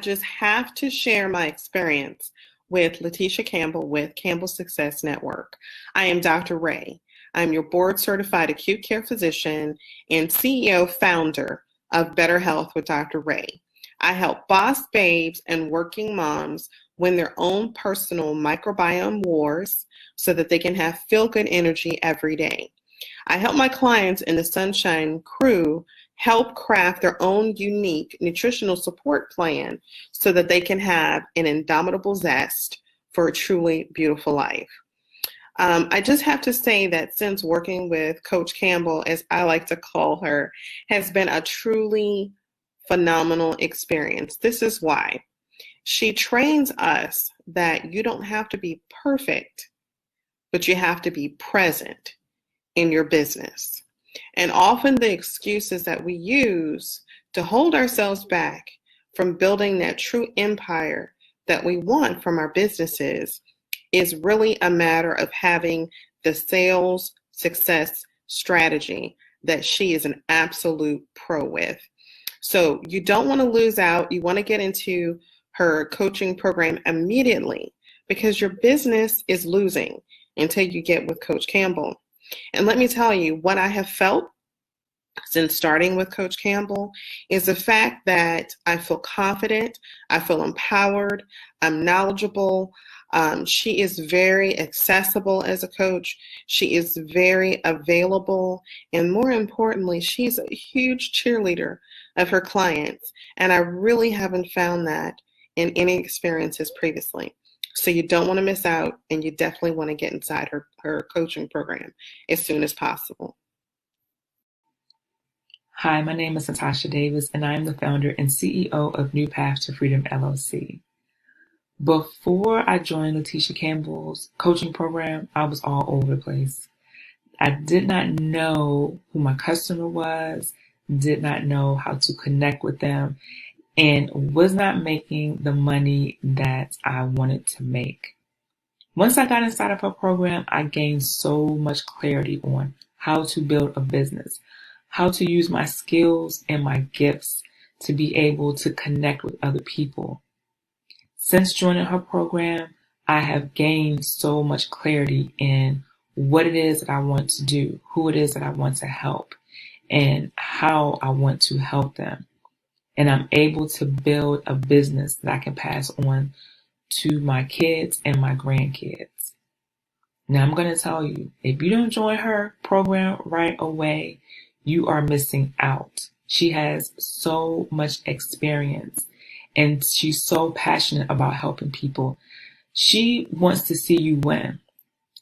just have to share my experience with Leticia Campbell with Campbell Success Network. I am Dr. Ray. I'm your board-certified acute care physician and CEO founder of Better Health with Dr. Ray. I help boss babes and working moms win their own personal microbiome wars so that they can have feel-good energy every day. I help my clients in the Sunshine Crew help craft their own unique nutritional support plan so that they can have an indomitable zest for a truly beautiful life. I just have to say that since working with Coach Campbell, as I like to call her, has been a truly phenomenal experience. This is why. She trains us that you don't have to be perfect, but you have to be present in your business. And often the excuses that we use to hold ourselves back from building that true empire that we want from our businesses is really a matter of having the sales success strategy that she is an absolute pro with. So you don't want to lose out. You want to get into her coaching program immediately because your business is losing until you get with Coach Campbell. And let me tell you, what I have felt since starting with Coach Campbell is the fact that I feel confident, I feel empowered, I'm knowledgeable. She is very accessible as a coach. She is very available. And more importantly, she's a huge cheerleader of her clients. And I really haven't found that in any experiences previously. So you don't want to miss out, and you definitely want to get inside her coaching program as soon as possible. Hi, my name is Natasha Davis, and I am the founder and CEO of New Path to Freedom, LLC. Before I joined Leticia Campbell's coaching program, I was all over the place. I did not know who my customer was, did not know how to connect with them, and was not making the money that I wanted to make. Once I got inside of her program, I gained so much clarity on how to build a business, how to use my skills and my gifts to be able to connect with other people. Since joining her program, I have gained so much clarity in what it is that I want to do, who it is that I want to help, and how I want to help them. And I'm able to build a business that I can pass on to my kids and my grandkids. Now, I'm going to tell you, if you don't join her program right away, you are missing out. She has so much experience and she's so passionate about helping people. She wants to see you win.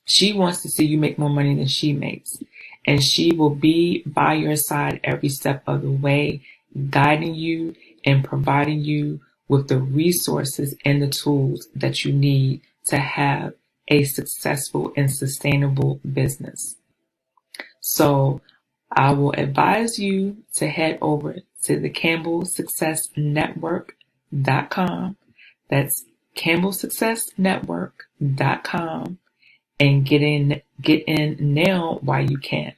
She wants to see you make more money than she makes. And she will be by your side every step of the way, guiding you and providing you with the resources and the tools that you need to have a successful and sustainable business. So I will advise you to head over to the CampbellSuccessNetwork.com. That's CampbellSuccessNetwork.com, and get in now while you can.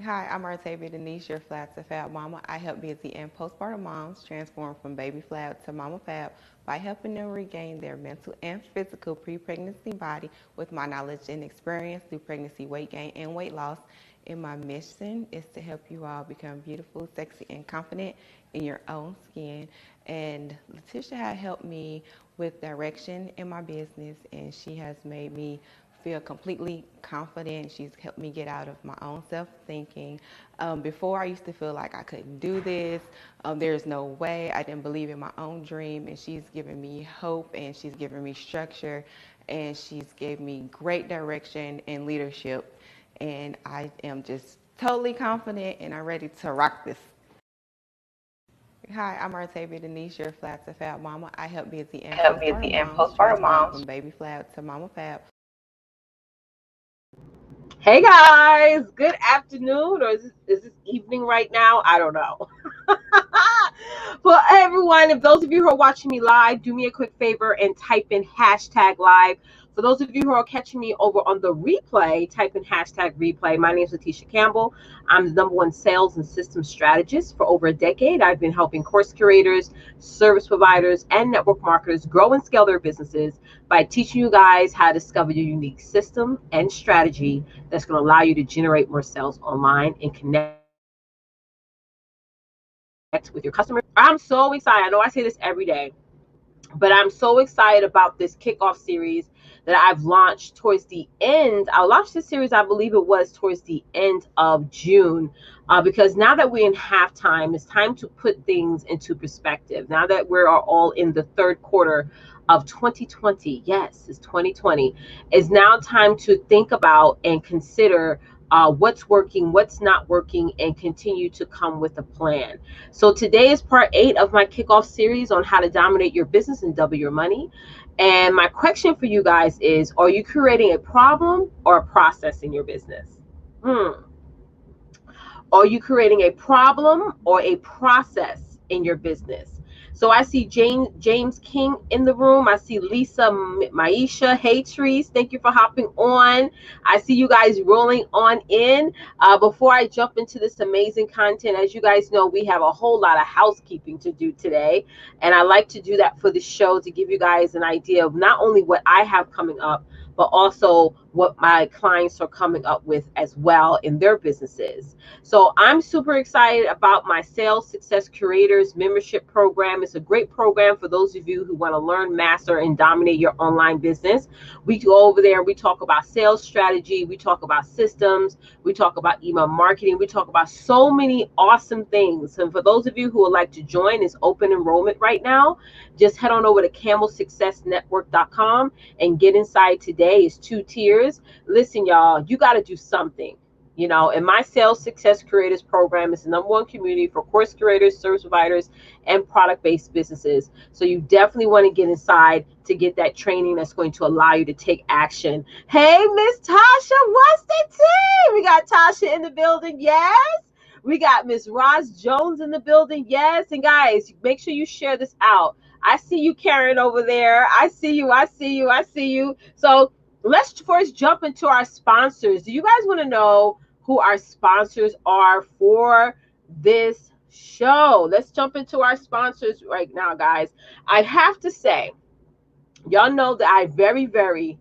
Hi, I'm Artavia Denise, your Flat to Fab Mama. I help busy and postpartum moms transform from baby flat to mama fab by helping them regain their mental and physical pre-pregnancy body with my knowledge and experience through pregnancy weight gain and weight loss. And my mission is to help you all become beautiful, sexy, and confident in your own skin. And Leticia had helped me with direction in my business, and she has made me feel completely confident. She's helped me get out of my own self-thinking. Before, I used to feel like I couldn't do this. There's no way. I didn't believe in my own dream, and she's given me hope, and she's given me structure, and she's gave me great direction and leadership. And I am just totally confident, and I'm ready to rock this. Hi, I'm Artavia Denise, your Flat to Fab Mama. I help busy and postpartum moms from baby flat to mama fab. Hey guys, good afternoon, or is this evening right now? I don't know. For everyone, if those of you who are watching me live, do me a quick favor and type in hashtag live For those of you who are catching me over on the replay, type in hashtag replay. My name is Leticia Campbell. I'm the #1 sales and systems strategist for over a decade. I've been helping course curators, service providers, and network marketers grow and scale their businesses by teaching you guys how to discover your unique system and strategy that's going to allow you to generate more sales online and connect with your customers. I'm so excited. I know I say this every day, but I'm so excited about this kickoff series that I've launched towards the end. I launched this series, I believe it was towards the end of June, because now that we're in halftime, it's time to put things into perspective. Now that we're all in the third quarter of 2020, yes, it's 2020, it's now time to think about and consider what's working, what's not working, and continue to come with a plan. So today is part 8 of my kickoff series on how to dominate your business and double your money. And my question for you guys is, are you creating a problem or a process in your business? Are you creating a problem or a process in your business? So I see James King in the room. I see Lisa, Maisha. Hey, Trees, thank you for hopping on. I see you guys rolling on in. Before I jump into this amazing content, as you guys know, we have a whole lot of housekeeping to do today. And I like to do that for the show to give you guys an idea of not only what I have coming up, but also what my clients are coming up with as well in their businesses. So I'm super excited about my Sales Success Curators membership program. It's a great program for those of you who want to learn, master, and dominate your online business. We go over there, we talk about sales strategy, we talk about systems, we talk about email marketing, we talk about so many awesome things. And for those of you who would like to join, it's open enrollment right now. Just head on over to campbellsuccessnetwork.com and get inside today. It's 2 tiers. Listen, y'all, you got to do something. You know, and my Sales Success Creators program is the #1 community for course curators, service providers, and product-based businesses. So you definitely want to get inside to get that training that's going to allow you to take action. Hey, Miss Tasha, what's the tea? We got Tasha in the building, yes. We got Miss Roz Jones in the building, yes. And guys, make sure you share this out. I see you, Karen, over there. I see you, I see you, I see you. So let's first jump into our sponsors. Do you guys want to know who our sponsors are for this show? Let's jump into our sponsors right now, guys. I have to say, y'all know that I very rarely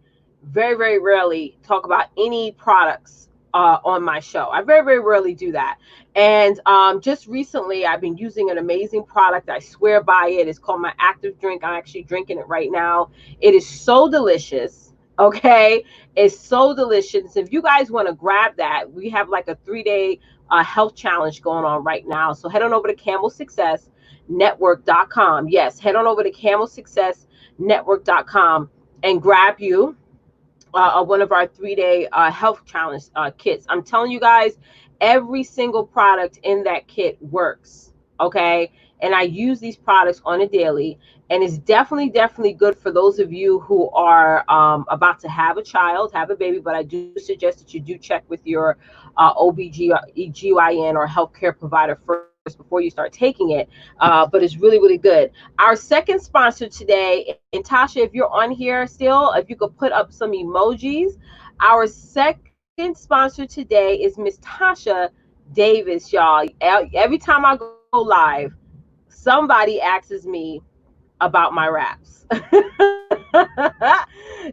talk about any products on my show. I very rarely do that. And just recently, I've been using an amazing product. I swear by it. It's called my Active Drink. I'm actually drinking it right now. It is so delicious. Okay, it's so delicious. If you guys want to grab that, we have like a 3-day health challenge going on right now. So head on over to campbellsuccessnetwork.com. Yes, head on over to campbellsuccessnetwork.com and grab you one of our 3-day health challenge kits. I'm telling you guys, every single product in that kit works. Okay, and I use these products on a daily. And it's definitely good for those of you who are about to have a child, have a baby. But I do suggest that you do check with your OBGYN or healthcare provider first before you start taking it. But it's really good. Our second sponsor today, and Tasha, if you're on here still, if you could put up some emojis. Our second sponsor today is Miss Tasha Davis, y'all. Every time I go live, somebody asks me about my wraps.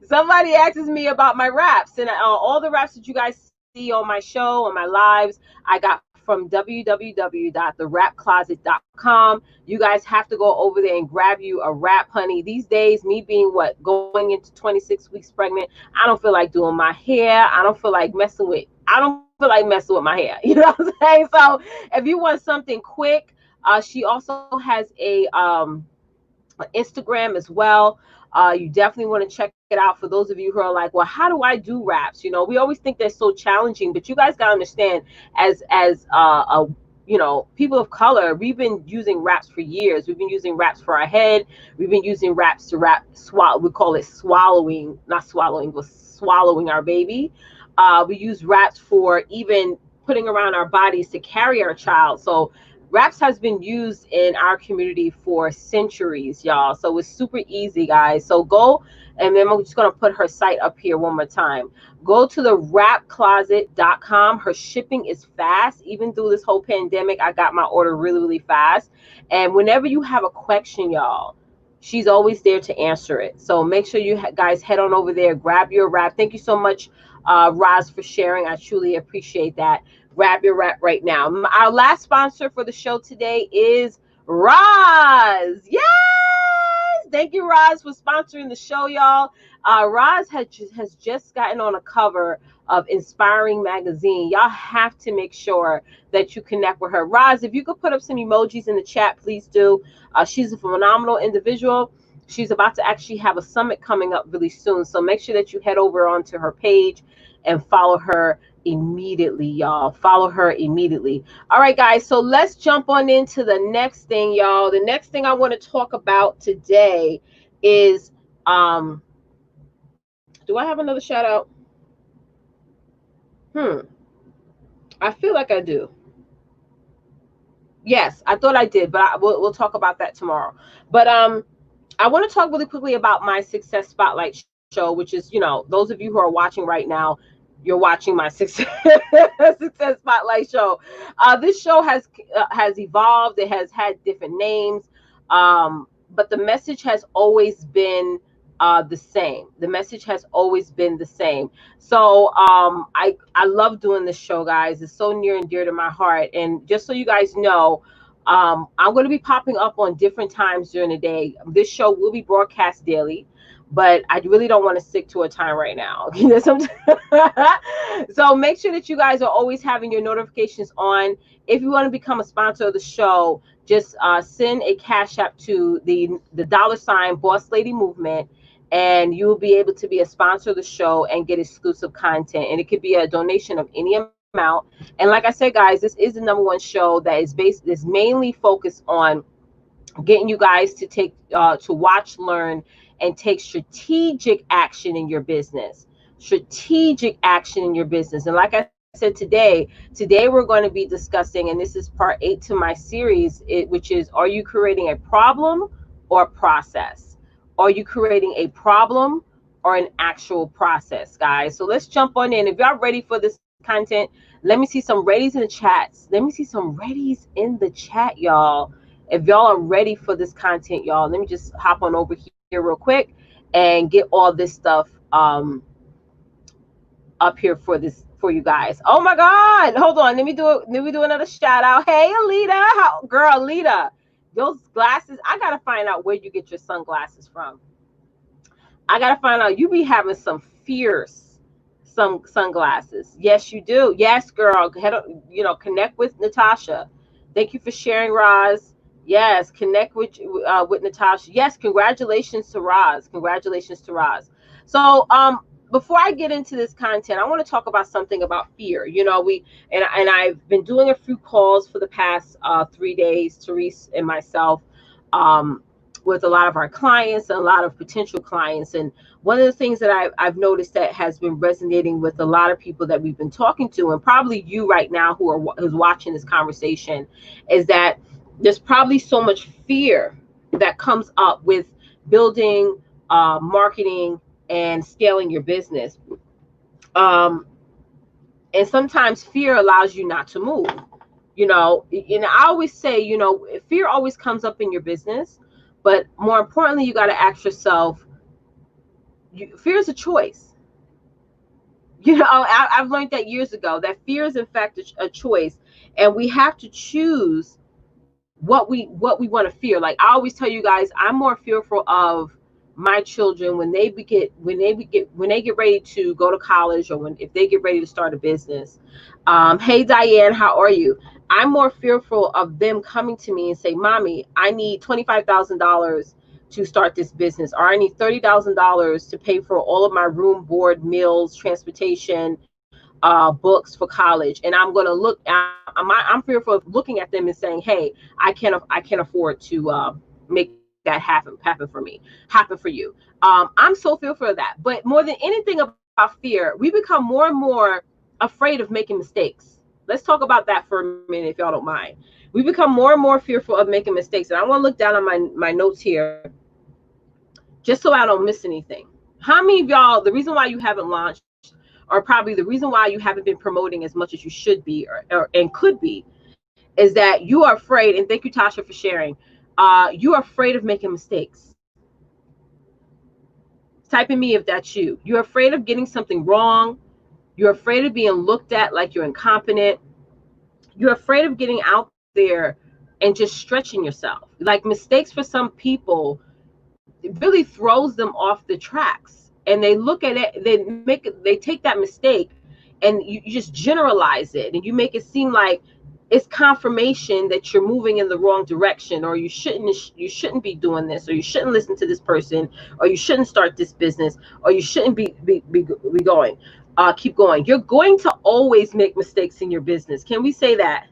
Somebody asks me about my wraps, and all the wraps that you guys see on my show, on my lives, I got from www.therapcloset.com. You guys have to go over there and grab you a wrap, honey. These days, me being going into 26 weeks pregnant, I don't feel like doing my hair. I don't feel like messing with my hair. You know what I'm saying? So if you want something quick, she also has a Instagram as well. You definitely want to check it out for those of you who are like, well, how do I do wraps? You know, we always think they're so challenging, but you guys got to understand, as you know, people of color, we've been using wraps for years. We've been using wraps for our head. We've been using wraps to swallow. We call it swallowing, not swallowing, but swallowing our baby. We use wraps for even putting around our bodies to carry our child. So Raps has been used in our community for centuries, y'all. So it's super easy, guys. So go, and then I'm just going to put her site up here one more time. Go to the wrapcloset.com. Her shipping is fast. Even through this whole pandemic, I got my order really, really fast. And whenever you have a question, y'all, she's always there to answer it. So make sure you guys head on over there, grab your wrap. Thank you so much, Roz, for sharing. I truly appreciate that. Grab your wrap right now. Our last sponsor for the show today is Roz. Yes! Thank you, Roz, for sponsoring the show, y'all. Roz has just gotten on a cover of Inspiring Magazine. Y'all have to make sure that you connect with her. Roz, if you could put up some emojis in the chat, please do. She's a phenomenal individual. She's about to actually have a summit coming up really soon. So make sure that you head over onto her page and follow her immediately, y'all. Follow her immediately. All right, guys. So let's jump on into the next thing, y'all. The next thing I want to talk about today is, do I have another shout out? I feel like I do. Yes, I thought I did, but we'll talk about that tomorrow. But I want to talk really quickly about my Success Spotlight show, which is, those of you who are watching right now, you're watching my Success Spotlight show. This show has evolved. It has had different names, but the message has always been the same. The message has always been the same. So I love doing this show, guys. It's so near and dear to my heart. And just so you guys know, I'm going to be popping up on different times during the day. This show will be broadcast daily, but I really don't want to stick to a time right now. So make sure that you guys are always having your notifications on. If you want to become a sponsor of the show, just send a Cash App to the $ Boss Lady Movement, and you will be able to be a sponsor of the show and get exclusive content. And it could be a donation of any amount. And like I said, guys, this is the #1 show that is mainly focused on getting you guys to take to watch, learn, and take strategic action in your business. Strategic action in your business. And like I said, today we're going to be discussing, and this is part 8 to my series, which is, are you creating a problem or a process? Are you creating a problem or an actual process, guys? So let's jump on in. If y'all ready for this content, let me see some readies in the chats. Let me see some readies in the chat, y'all. If y'all are ready for this content, y'all, let me just hop on over here real quick and get all this stuff up here for you guys. Oh my God, hold on. Let me do another shout out. Hey, Alita, girl, Alita, those glasses. I gotta find out where you get your sunglasses from. I gotta find out. You be having some fierce sunglasses. Yes, you do. Yes, girl. Connect with Natasha. Thank you for sharing, Roz. Yes, connect with Natasha. Yes, congratulations to Roz. Congratulations to Roz. So before I get into this content, I want to talk about something about fear. I've been doing a few calls for the past 3 days, Therese and myself, with a lot of our clients and a lot of potential clients. And one of the things that I've noticed that has been resonating with a lot of people that we've been talking to, and probably you right now who's watching this conversation, is that there's probably so much fear that comes up with building, marketing, and scaling your business. And sometimes fear allows you not to move. I always say, fear always comes up in your business, but more importantly, you got to ask yourself, fear is a choice. I've learned that years ago, that fear is in fact a choice, and we have to choose what we want to fear. Like I always tell you guys, I'm more fearful of my children when they get ready to go to college, or if they get ready to start a business. Hey Diane, how are you? I'm more fearful of them coming to me and say, Mommy, I need $25,000 to start this business, or I need $30,000 to pay for all of my room, board, meals, transportation, books for college. And I'm going to look, I'm fearful of looking at them and saying, hey, I can't afford to make that happen for you. I'm so fearful of that. But more than anything about fear, we become more and more afraid of making mistakes. Let's talk about that for a minute, if y'all don't mind. We become more and more fearful of making mistakes. And I want to look down on my notes here just so I don't miss anything. How many of y'all, the reason why you haven't launched, or probably the reason why you haven't been promoting as much as you should be and could be, is that you are afraid, and thank you, Tasha, for sharing, you are afraid of making mistakes. Type in me if that's you. You're afraid of getting something wrong. You're afraid of being looked at like you're incompetent. You're afraid of getting out there and just stretching yourself. Like, mistakes for some people, it really throws them off the tracks, and they look at it, they take that mistake and you just generalize it, and you make it seem like it's confirmation that you're moving in the wrong direction, or you shouldn't be doing this, or you shouldn't listen to this person, or you shouldn't start this business, or you shouldn't be going. Keep going. You're going to always make mistakes in your business. Can we say that?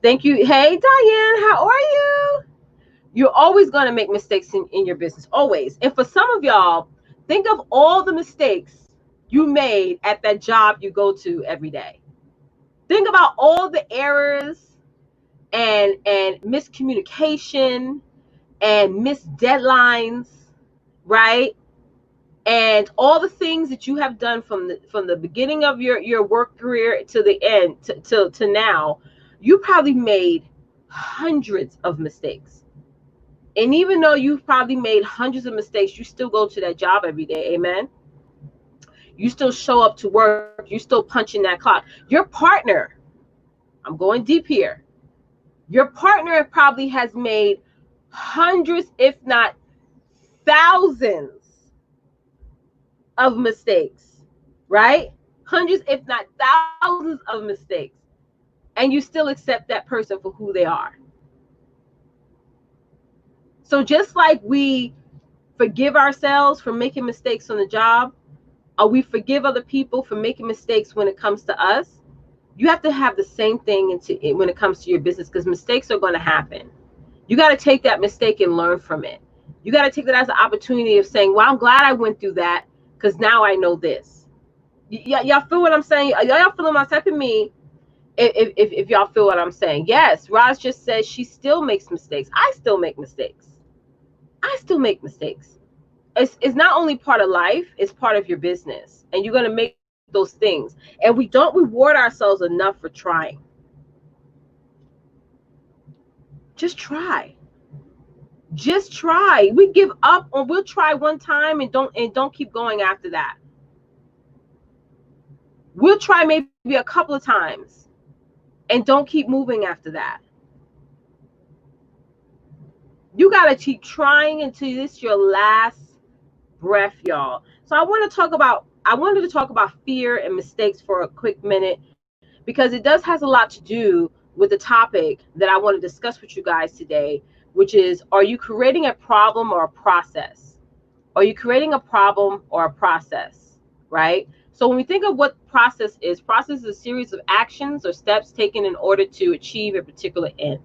Thank you. Hey, Diane, how are you? You're always going to make mistakes in your business, always. And for some of y'all, think of all the mistakes you made at that job you go to every day. Think about all the errors and miscommunication and missed deadlines, right? And all the things that you have done from the beginning of your work career to the end, to now. You probably made hundreds of mistakes. And even though you've probably made hundreds of mistakes, you still go to that job every day. Amen. You still show up to work. You still punch in that clock. Your partner, I'm going deep here. Your partner probably has made hundreds, if not thousands of mistakes, right? Hundreds, if not thousands of mistakes. And you still accept that person for who they are. So just like we forgive ourselves for making mistakes on the job, or we forgive other people for making mistakes when it comes to us, you have to have the same thing when it comes to your business, because mistakes are going to happen. You got to take that mistake and learn from it. You got to take that as an opportunity of saying, well, I'm glad I went through that, because now I know this. Y'all feel what I'm saying? Y'all feeling my type of me? If y'all feel what I'm saying. Yes, Roz just said she still makes mistakes. I still make mistakes. I still make mistakes. It's not only part of life, it's part of your business. And you're going to make those things. And we don't reward ourselves enough for trying. Just try. Just try. We give up, or we'll try one time and don't keep going after that. We'll try maybe a couple of times and don't keep moving after that. You got to keep trying until this your last breath, y'all. So I wanted to talk about fear and mistakes for a quick minute, because it has a lot to do with the topic that I want to discuss with you guys today, which is, are you creating a problem or a process? Are you creating a problem or a process, right? So when we think of what process is a series of actions or steps taken in order to achieve a particular end,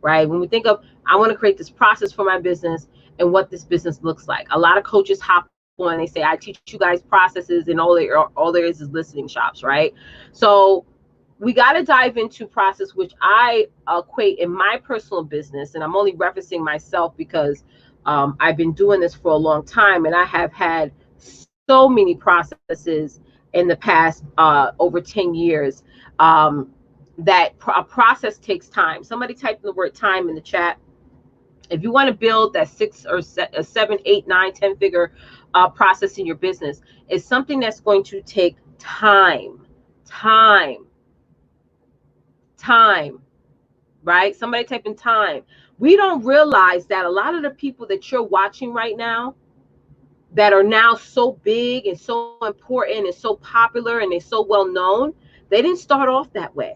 right? When we think of, I want to create this process for my business and what this business looks like. A lot of coaches hop on and they say, I teach you guys processes, and all there is listening shops, right? So we got to dive into process, which I equate in my personal business, and I'm only referencing myself because I've been doing this for a long time, and I have had so many processes in the past over 10 years. That a process takes time. Somebody typed the word time in the chat. If you want to build that 6 or 7, 8, 9, 10 figure process in your business, it's something that's going to take time, right? Somebody type in time. We don't realize that a lot of the people that you're watching right now, that are now so big and so important and so popular and they're so well known, they didn't start off that way.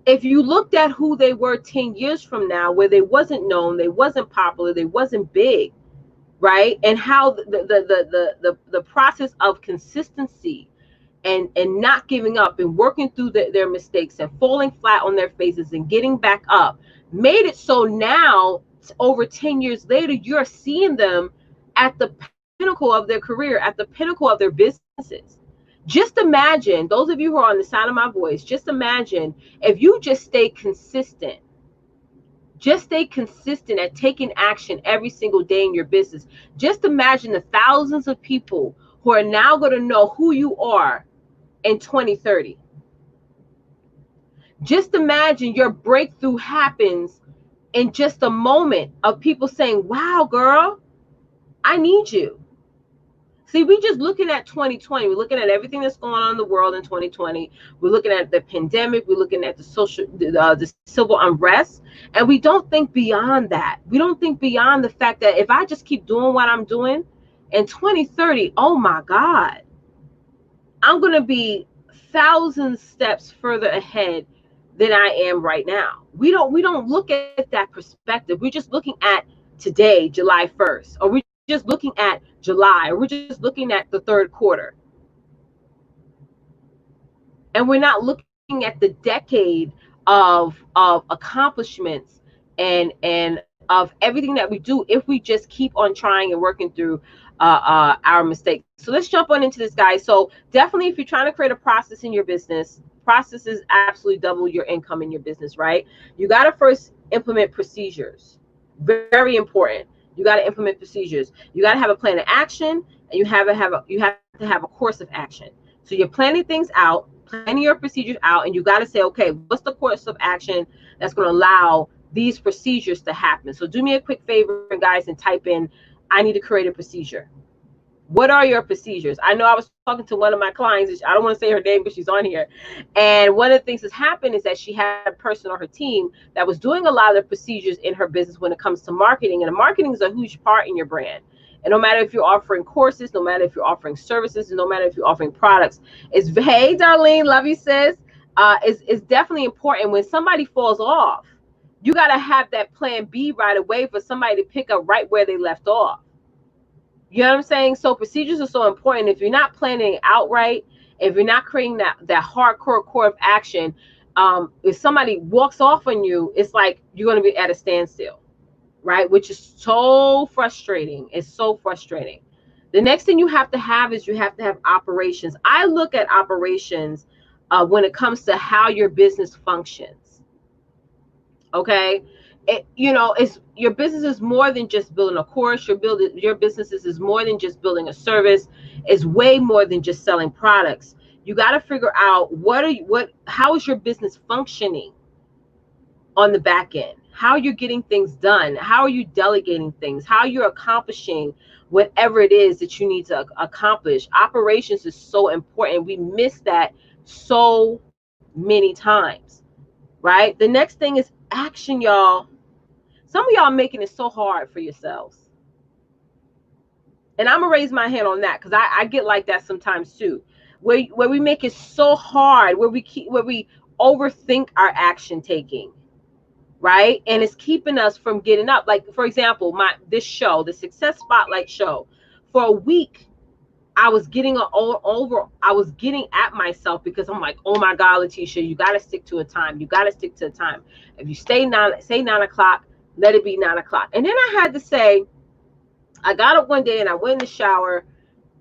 If you looked at who they were 10 years from now, where they wasn't known, they wasn't popular, they wasn't big, right? And how the process of consistency and not giving up and working through their mistakes and falling flat on their faces and getting back up made it so now, over 10 years later, you're seeing them at the pinnacle of their career, at the pinnacle of their businesses. Just imagine, those of you who are on the sound of my voice, just imagine if you just stay consistent. Just stay consistent at taking action every single day in your business. Just imagine the thousands of people who are now going to know who you are in 2030. Just imagine your breakthrough happens in just a moment of people saying, wow, girl, I need you. See, we just looking at 2020. We're looking at everything that's going on in the world in 2020. We're looking at the pandemic. We're looking at the civil unrest. And we don't think beyond that. We don't think beyond the fact that if I just keep doing what I'm doing in 2030, oh my God, I'm going to be 1,000 steps further ahead than I am right now. We don't look at that perspective. We're just looking at today, July 1st, or we're just looking at July, or we're just looking at the third quarter. And we're not looking at the decade of accomplishments and of everything that we do if we just keep on trying and working through our mistakes. So let's jump on into this, guys. So definitely, if you're trying to create a process in your business, processes absolutely double your income in your business, right? You got to first implement procedures. Very important. You got to implement procedures. You got to have a plan of action, and you have to have a course of action. So you're planning things out, planning your procedures out, and you got to say, okay, what's the course of action that's going to allow these procedures to happen? So do me a quick favor, guys, and type in, I need to create a procedure. What are your procedures? I know I was talking to one of my clients. I don't want to say her name, but she's on here. And one of the things that's happened is that she had a person on her team that was doing a lot of the procedures in her business when it comes to marketing. And marketing is a huge part in your brand. And no matter if you're offering courses, no matter if you're offering services, and no matter if you're offering products, hey, Darlene, love you, sis. It's definitely important when somebody falls off. You got to have that plan B right away for somebody to pick up right where they left off. You know what I'm saying? So procedures are so important. If you're not planning outright, if you're not creating that hardcore core of action, if somebody walks off on you, it's like you're going to be at a standstill, right? Which is so frustrating. It's so frustrating. The next thing you have to have is you have to have operations. I look at operations when it comes to how your business functions. Okay. It's your business is more than just building a course. Your business is more than just building a service. It's way more than just selling products. You got to figure out how is your business functioning on the back end? How you're getting things done? How are you delegating things? How you're accomplishing whatever it is that you need to accomplish? Operations is so important. We miss that so many times, right? The next thing is action, y'all. Some of y'all are making it so hard for yourselves. And I'm going to raise my hand on that because I get like that sometimes too. Where we make it so hard, where we overthink our action taking, right? And it's keeping us from getting up. Like, for example, this show, the Success Spotlight show, for a week, I was getting at myself because I'm like, oh my God, Leticia, you got to stick to a time. You got to stick to a time. If you say 9 o'clock, let it be 9 o'clock. And then I had to say, I got up one day and I went in the shower.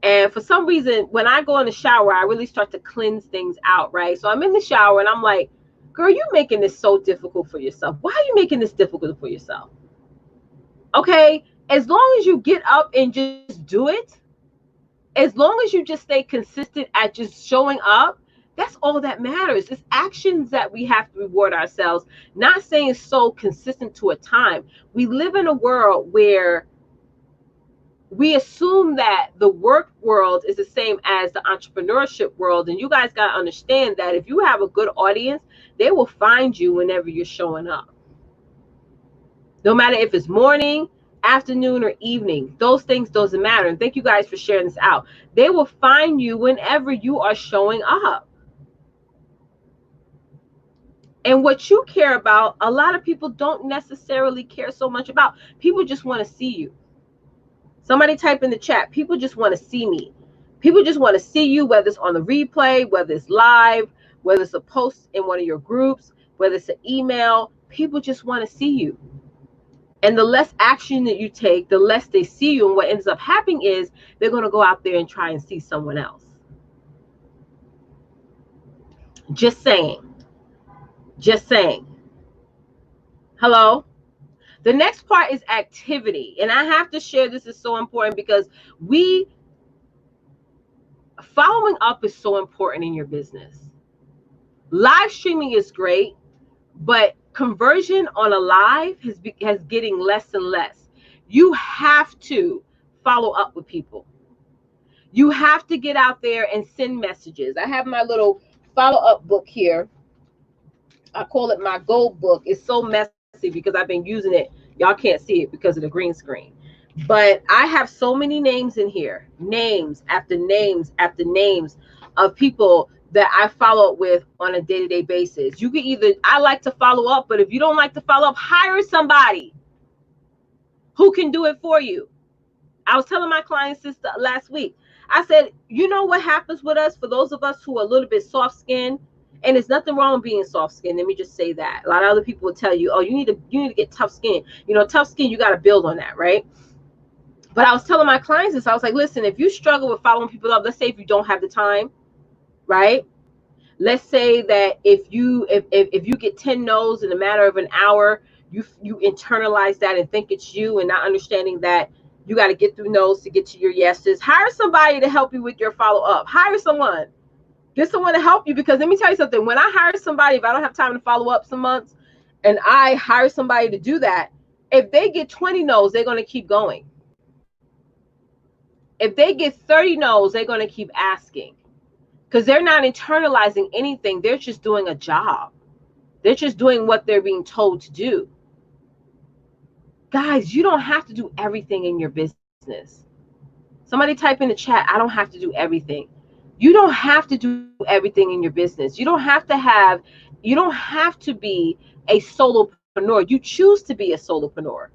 And for some reason, when I go in the shower, I really start to cleanse things out, right? So I'm in the shower and I'm like, girl, you're making this so difficult for yourself. Why are you making this difficult for yourself? Okay, as long as you get up and just do it, as long as you just stay consistent at just showing up, that's all that matters. It's actions that we have to reward ourselves, not saying so consistent to a time. We live in a world where we assume that the work world is the same as the entrepreneurship world. And you guys got to understand that if you have a good audience, they will find you whenever you're showing up. No matter if it's morning, afternoon, or evening, those things doesn't matter. And thank you guys for sharing this out. They will find you whenever you are showing up. And what you care about, a lot of people don't necessarily care so much about. People just want to see you. Somebody type in the chat, people just want to see me. People just want to see you, whether it's on the replay, whether it's live, whether it's a post in one of your groups, whether it's an email. People just want to see you. And the less action that you take, the less they see you. And what ends up happening is they're going to go out there and try and see someone else. Just saying. Just saying. Hello? The next part is activity. And I have to share, this is so important because following up is so important in your business. Live streaming is great, but conversion on a live has getting less and less. You have to follow up with people. You have to get out there and send messages. I have my little follow-up book here. I call it my gold book. It's so messy because I've been using it. Y'all can't see it because of the green screen. But I have so many names in here. Names after names after names of people that I follow up with on a day-to-day basis. You can either, I like to follow up, but if you don't like to follow up, hire somebody who can do it for you. I was telling my client sister last week, I said, you know what happens with us, for those of us who are a little bit soft-skinned, and there's nothing wrong with being soft-skinned. Let me just say that. A lot of other people will tell you, oh, you need to get tough skin. You know, tough skin, you got to build on that, right? But I was telling my clients this. I was like, listen, if you struggle with following people up, let's say if you don't have the time, right? Let's say that if you get 10 no's in a matter of an hour, you internalize that and think it's you, and not understanding that you got to get through no's to get to your yeses. Hire somebody to help you with your follow-up. Hire someone. Get someone to help you, because let me tell you something. When I hire somebody, if I don't have time to follow up some months, and I hire somebody to do that, if they get 20 no's, they're going to keep going. If they get 30 no's, they're going to keep asking, because they're not internalizing anything. They're just doing a job. They're just doing what they're being told to do. Guys, you don't have to do everything in your business. Somebody type in the chat, I don't have to do everything. You don't have to do everything in your business. You don't have to be a solopreneur. You choose to be a solopreneur.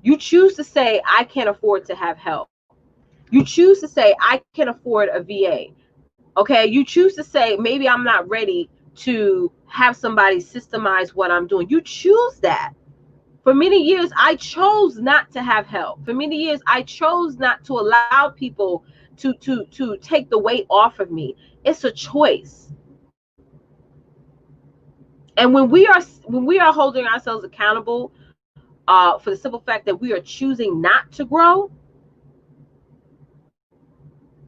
You choose to say, I can't afford to have help. You choose to say, I can afford a VA. Okay, you choose to say, maybe I'm not ready to have somebody systemize what I'm doing. You choose that. For many years, I chose not to have help. For many years, I chose not to allow people to take the weight off of me. It's a choice. And when we are holding ourselves accountable for the simple fact that we are choosing not to grow,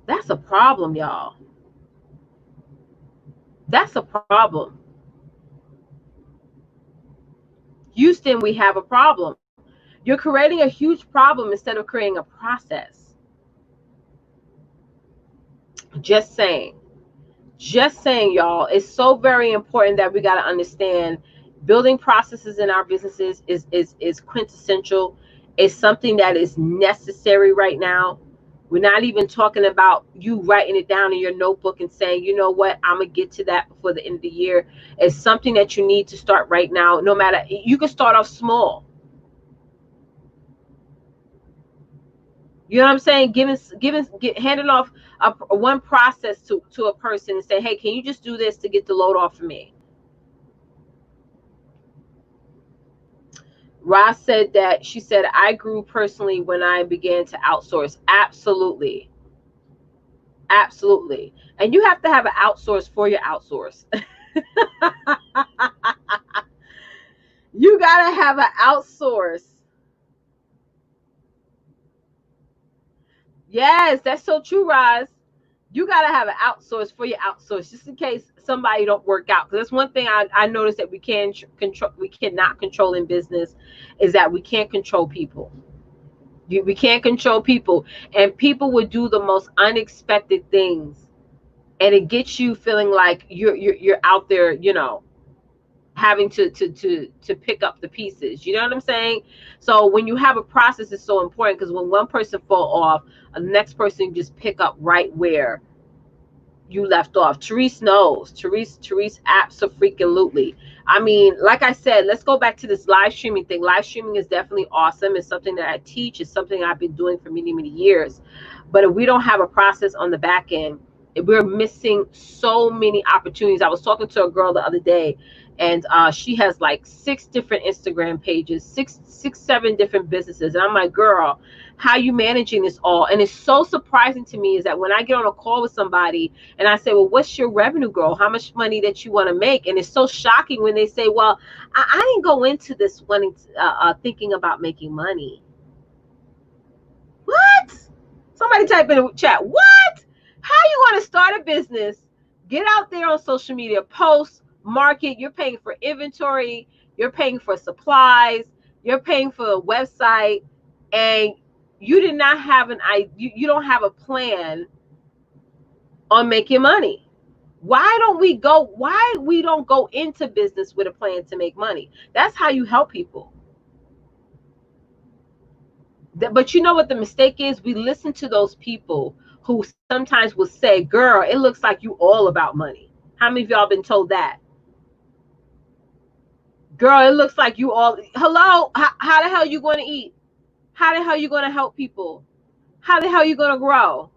that's a problem, y'all. That's a problem. Houston, we have a problem. You're creating a huge problem instead of creating a process. Just saying. Just saying, y'all. It's so very important that we got to understand building processes in our businesses is quintessential. It's something that is necessary right now. We're not even talking about you writing it down in your notebook and saying, you know what, I'm going to get to that before the end of the year. It's something that you need to start right now. No matter, you can start off small. You know what I'm saying? Handing off one process to a person and say, hey, can you just do this to get the load off of me? Ross said that, she said, I grew personally when I began to outsource. Absolutely. Absolutely. And you have to have an outsource for your outsource. You got to have an outsource. Yes, that's so true, Roz. You got to have an outsource for your outsource, just in case somebody don't work out. Because that's one thing I noticed that we cannot control in business, is that we can't control people. We can't control people, and people would do the most unexpected things, and it gets you feeling like you're out there, you know, having to pick up the pieces. You know what I'm saying? So when you have a process, it's so important, because when one person fall off, the next person just pick up right where you left off. Therese knows. Therese absolutely. I mean, like I said, let's go back to this live streaming thing. Live streaming is definitely awesome. It's something that I teach. It's something I've been doing for many, many years. But if we don't have a process on the back end, we're missing so many opportunities. I was talking to a girl the other day, and she has like 6 different Instagram pages, 7 different businesses. And I'm like, girl, how you managing this all? And it's so surprising to me is that when I get on a call with somebody and I say, well, what's your revenue goal? How much money that you want to make? And it's so shocking when they say, well, I didn't go into this wanting thinking about making money. What? Somebody type in the chat, what? How you going to start a business, get out there on social media, post, market, you're paying for inventory, you're paying for supplies, you're paying for a website, and you did not have you don't have a plan on making money. Why we don't go into business with a plan to make money? That's how you help people. But you know what the mistake is? We listen to those people who sometimes will say, girl, it looks like you all about money. How many of y'all been told that? Girl, it looks like you all, hello, how the hell you going to eat? How the hell you going to help people? How the hell you going to grow?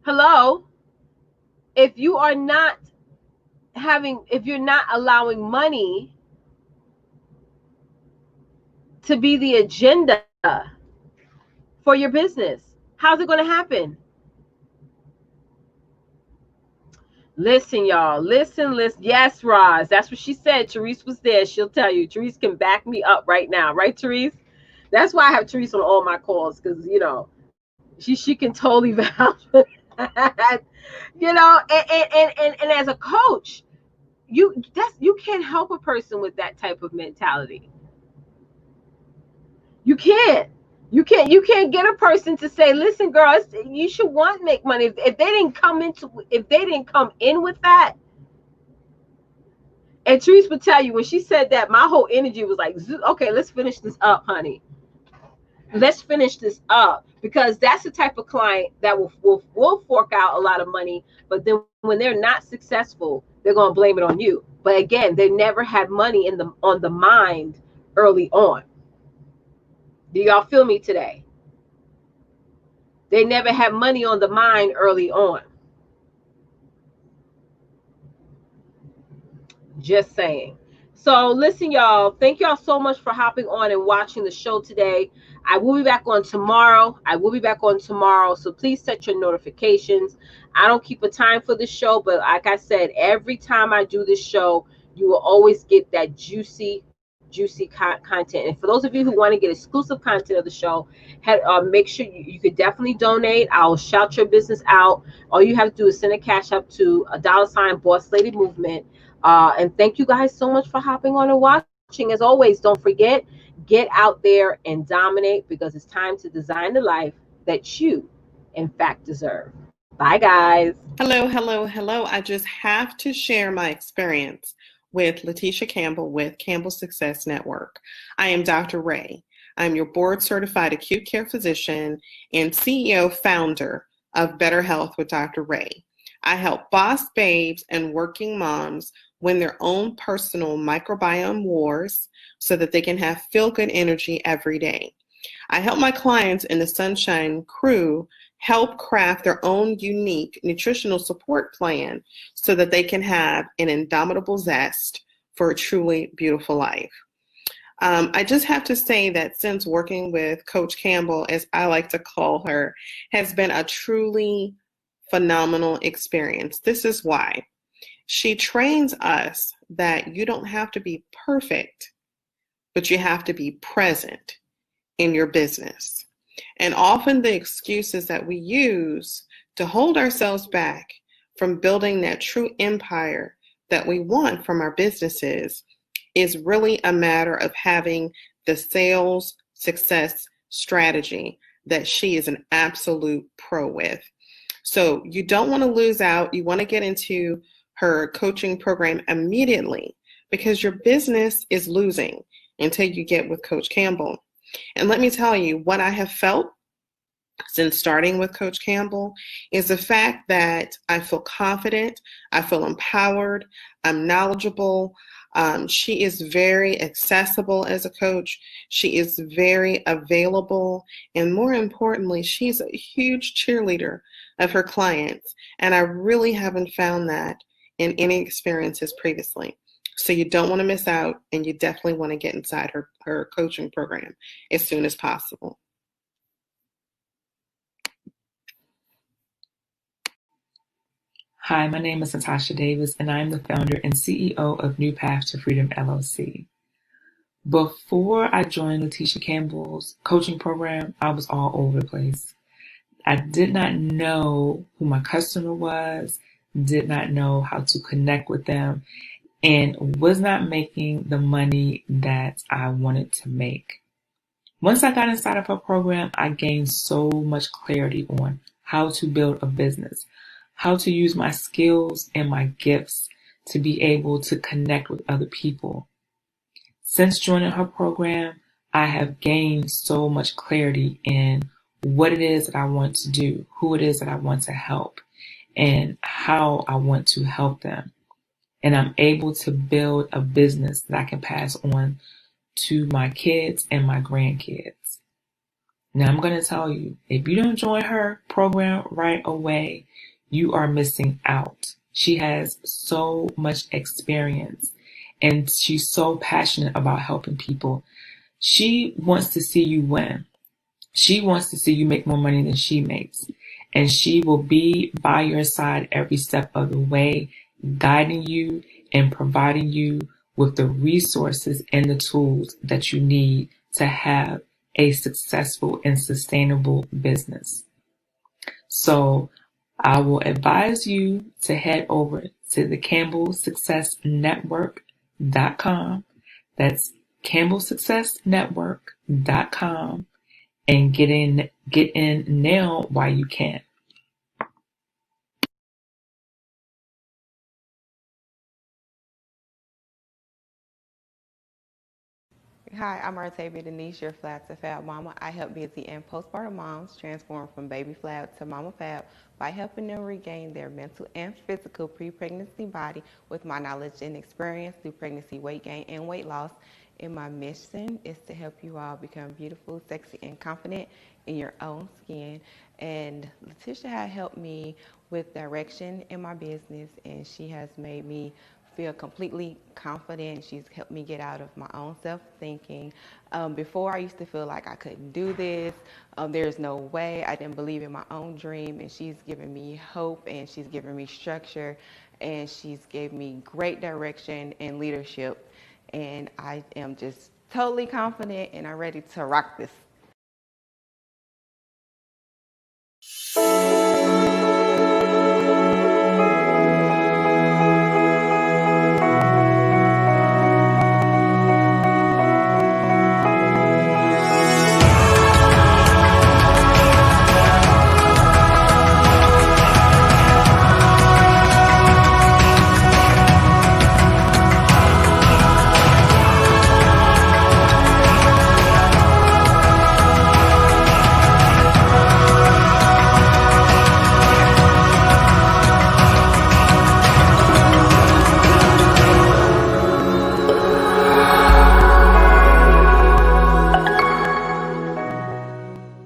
Hello? If you're not allowing money to be the agenda for your business, how's it going to happen? Listen, y'all. Listen. Yes, Roz. That's what she said. Therese was there. She'll tell you. Therese can back me up right now. Right, Therese? That's why I have Therese on all my calls, because, you know, she can totally vouch for that. You know, and as a coach, you can't help a person with that type of mentality. You can't get a person to say, listen, girl, you should want to make money. If they didn't come in with that. And Therese would tell you, when she said that, my whole energy was like, okay, let's finish this up, honey. Let's finish this up, because that's the type of client that will fork out a lot of money, but then when they're not successful, they're going to blame it on you. But again, they never had money on the mind early on. Do y'all feel me today? They never had money on the mind early on. Just saying. So listen, y'all, thank y'all so much for hopping on and watching the show today. I will be back on tomorrow. So please set your notifications. I don't keep a time for this show, but like I said, every time I do this show, you will always get that juicy content. And for those of you who want to get exclusive content of the show, make sure you could definitely donate. I'll shout your business out. All you have to do is send a cash up to $, Boss Lady Movement. And thank you guys so much for hopping on and watching. As always, don't forget, get out there and dominate, because it's time to design the life that you, in fact, deserve. Bye, guys. Hello. I just have to share my experience with Leticia Campbell with Campbell Success Network. I am Dr. Ray. I'm your board-certified acute care physician and CEO founder of Better Health with Dr. Ray. I help boss babes and working moms win their own personal microbiome wars so that they can have feel-good energy every day. I help my clients in the Sunshine Crew help craft their own unique nutritional support plan so that they can have an indomitable zest for a truly beautiful life. I just have to say that since working with Coach Campbell, as I like to call her, has been a truly phenomenal experience. This is why. She trains us that you don't have to be perfect, but you have to be present in your business. And often the excuses that we use to hold ourselves back from building that true empire that we want from our businesses is really a matter of having the sales success strategy that she is an absolute pro with. So you don't want to lose out. You want to get into her coaching program immediately, because your business is losing until you get with Coach Campbell. And let me tell you, what I have felt since starting with Coach Campbell is the fact that I feel confident, I feel empowered, I'm knowledgeable. She is very accessible as a coach. She is very available. And more importantly, she's a huge cheerleader of her clients. And I really haven't found that and any experiences previously. So you don't want to miss out, and you definitely want to get inside her coaching program as soon as possible. Hi, my name is Natasha Davis, and I'm the founder and CEO of New Path to Freedom LLC. Before I joined Leticia Campbell's coaching program, I was all over the place. I did not know who my customer was, did not know how to connect with them, and was not making the money that I wanted to make. Once I got inside of her program, I gained so much clarity on how to build a business, how to use my skills and my gifts to be able to connect with other people. Since joining her program, I have gained so much clarity in what it is that I want to do, who it is that I want to help, and how I want to help them. And I'm able to build a business that I can pass on to my kids and my grandkids. Now, I'm going to tell you, if you don't join her program right away, you are missing out. She has so much experience and she's so passionate about helping people. She wants to see you win. She wants to see you make more money than she makes. And she will be by your side every step of the way, guiding you and providing you with the resources and the tools that you need to have a successful and sustainable business. So I will advise you to head over to the CampbellSuccessNetwork.com. That's CampbellSuccessNetwork.com, and get in now while you can. Hi, I'm Artavia Denise, your Flat to Fab Mama. I help busy and postpartum moms transform from baby flat to mama fab by helping them regain their mental and physical pre-pregnancy body with my knowledge and experience through pregnancy, weight gain, and weight loss. And my mission is to help you all become beautiful, sexy, and confident in your own skin. And Leticia has helped me with direction in my business, and she has made me feel completely confident. She's helped me get out of my own self-thinking. Before, I used to feel like I couldn't do this. There's no way. I didn't believe in my own dream, and she's given me hope, and she's given me structure, and she's gave me great direction and leadership. And I am just totally confident, and I'm ready to rock this.